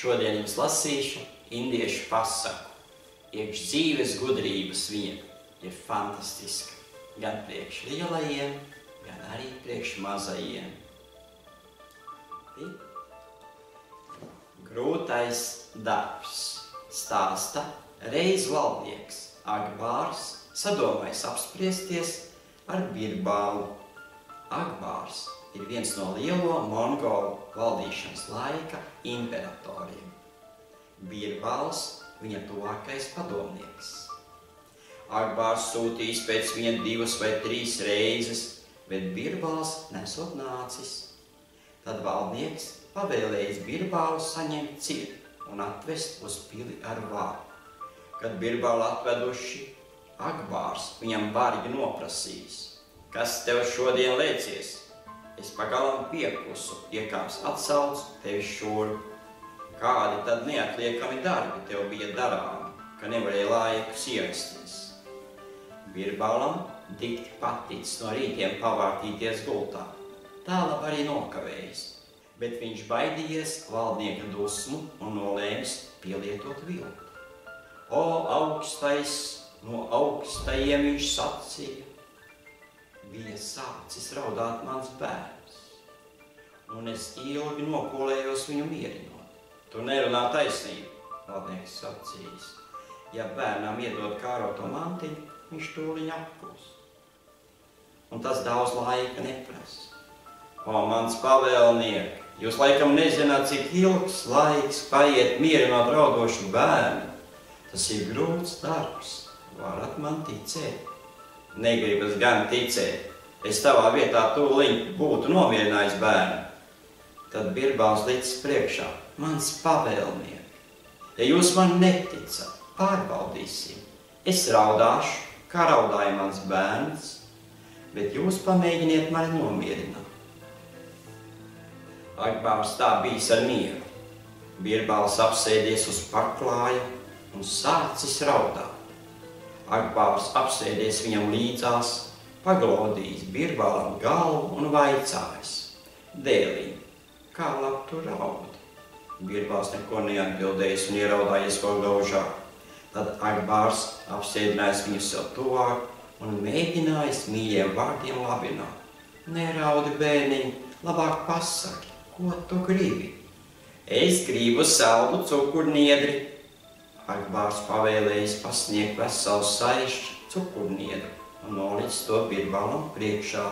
Šodien jums lasīšu indiešu pasaku. Iekš dzīves gudrības viņa ir fantastiska. Gan priekš lielajiem, gan arī priekš mazajiem. Grūtais darbs. Stāsta reiz valdnieks Akbārs sadomājis apspriesties ar Birbālu. Akbārs ir viens no lielo Mongolu valdīšanas laika imperatoriem. Birbāls viņa tuvākais padomnieks. Akbārs sūtījis pēc viņa 2 vai 3 reizes, bet Birbāls nesot nācis. Tad valdnieks pavēlējis Birbālu saņemt ciet un atvest uz pili ar varu. Kad Birbālu atveduši, Akbārs viņam bargi noprasījis: kas tev šodien liecies? Es pagalam pieklusu, iekāps atsauc tevi šurp. Kādi tad neatliekami darbi tev bija darāmi, ka nevarēja laikus ierasties? Birbālam dikti paticis no rītiem pavārtīties gultā. Tālāk arī nokavējis, bet viņš baidījies valdnieka dusmu un nolēmis pielietot viltu. O augstais, no augstajiem viņš sacīja: bija sācis raudāt mans bērns, un es ilgi nopolējos viņu mierinot. Tu nerunā taisnību, valdnieks sacījis. Ja bērnam iedod kāroto mantiņu, viņš tūliņ apkūst. Un tas daudz laika neprasa. O, mans pavēlniek, jūs laikam nezināt, cik ilgs laiks paiet mierinot raudošu bērnu. Tas ir grūts darbs, varat man ticēt. Negribas gan ticēt, es tavā vietā tūliņ būtu nomierinājis bērnu. Tad Birbāls licis priekšā: mans pavēlniek, ja jūs man neticat, pārbaudīsim. Es raudāšu, kā raudāja mans bērns, bet jūs pamēģiniet mani nomierināt. Akbārs tā bijis ar mieru. Birbāls apsēdies uz paklāja un sācis raudāt. Akbārs apsēdies viņam līdzās, paglaudījis Birbālam galvu un vaicājis: dēliņ, kā labi tu raudi? Birbāls neko neatbildējis un ieraudājies vēl gaužāk. Tad Akbārs apsēdinājis viņu sev tuvāk un mēģinājis mīļiem vārdiem labināt: neraudi, bērniņ, labāk pasaki, ko tu gribi? Es gribu saldu cukurniedri. Akbārs pavēlējis pasniegt veselu saišķu cukurniedru un nolicis to Birbālam priekšā.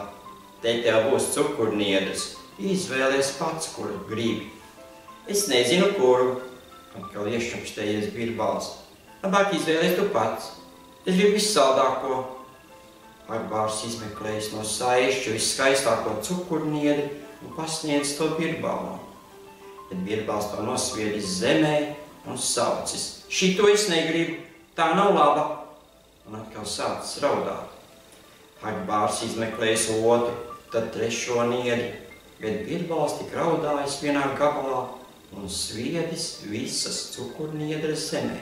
Te tev būs cukurniedrs, izvēlies pats, kuru gribi. Es nezinu, kuru, atkal iešķapštējies Birbāls. Labāk izvēlies tu pats, es gribu vissaldāko. Akbārs izmeklējis no saišķu visskaistāko cukurniedri un pasniedz to Birbālam. Tad Birbāls to nosviedis zemē un saucis: šito es negribu, tā nav laba, un atkal sācis raudāt. Akbārs izmeklējis otru, tad 3. niedri, bet Birbāls tik raudājis vienā gabalā un sviedis visas cukurniedres zemē.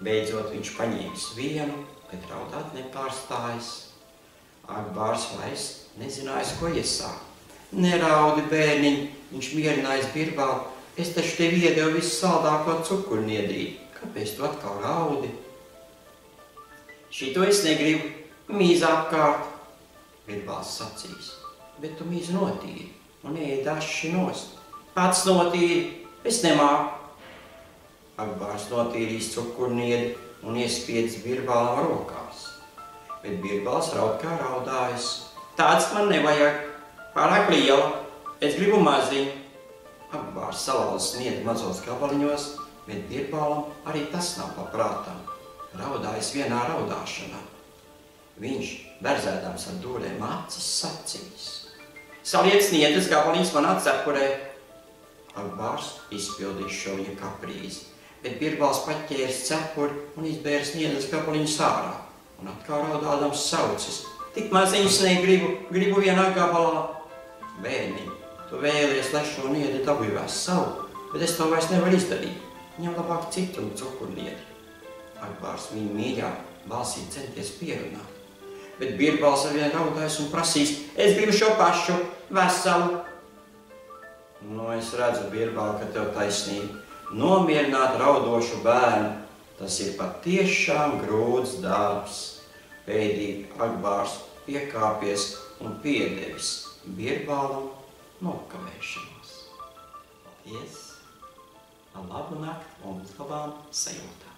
Beidzot viņš paņēmis vienu, bet raudāt nepārstājis. Akbārs vairs nezinājis, ko iesākt. Neraudi, bērniņ, viņš mierinājas Birbālu, es taču tev iedevu visu saldāko cukurniedrī. Kāpēc tu atkal raudi? Šito es negribu, mīz apkārt, Birbāls sacīs. Bet tu mīz notīri un ej daši nost. Pats notīri, es nemāku. Akbārs notīrīs cukurniedri un iespiedis Birbālam rokās. Bet Birbāls raud kā raudājis: tāds man nevajag, pārāk liela, es gribu maziņu. Akbārs salauzis niedri mazos gabaliņos, bet Birbālam arī tas nav paprātam. Raudājis vienā raudāšanā. Viņš, berzēdams ar dūrēm acis, sacīs: saliec niedres gabaliņus manā cepurē. Akbārs izpildīs šo viņa kaprīzi, bet Birbāls paķēris cepuri un izbēris niedres gabaliņus ārā. Un atkal raudādams saucis: tik maziņus negribu, gribu vienā gabalā. Bērniņ, tu vēlies, lai šo niedri dabūjās savu, bet es to vairs nevaru izdarīt. Viņam labāk citu cukurniedri. Akbārs viņu mīļā balsī centies pierunāt. Bet Birbāls arvien raudājis un prasīs: es gribu šo pašu, veselu. Nu, es redzu, Birbāl, ka tev taisnība. nomierināt raudošu bērnu, tas ir patiešām grūts darbs. Pēdīgi Agbārs piekāpies un piedevis Birbālam nokavēšanos. Paldies! Labu nakti un labām sajūtām!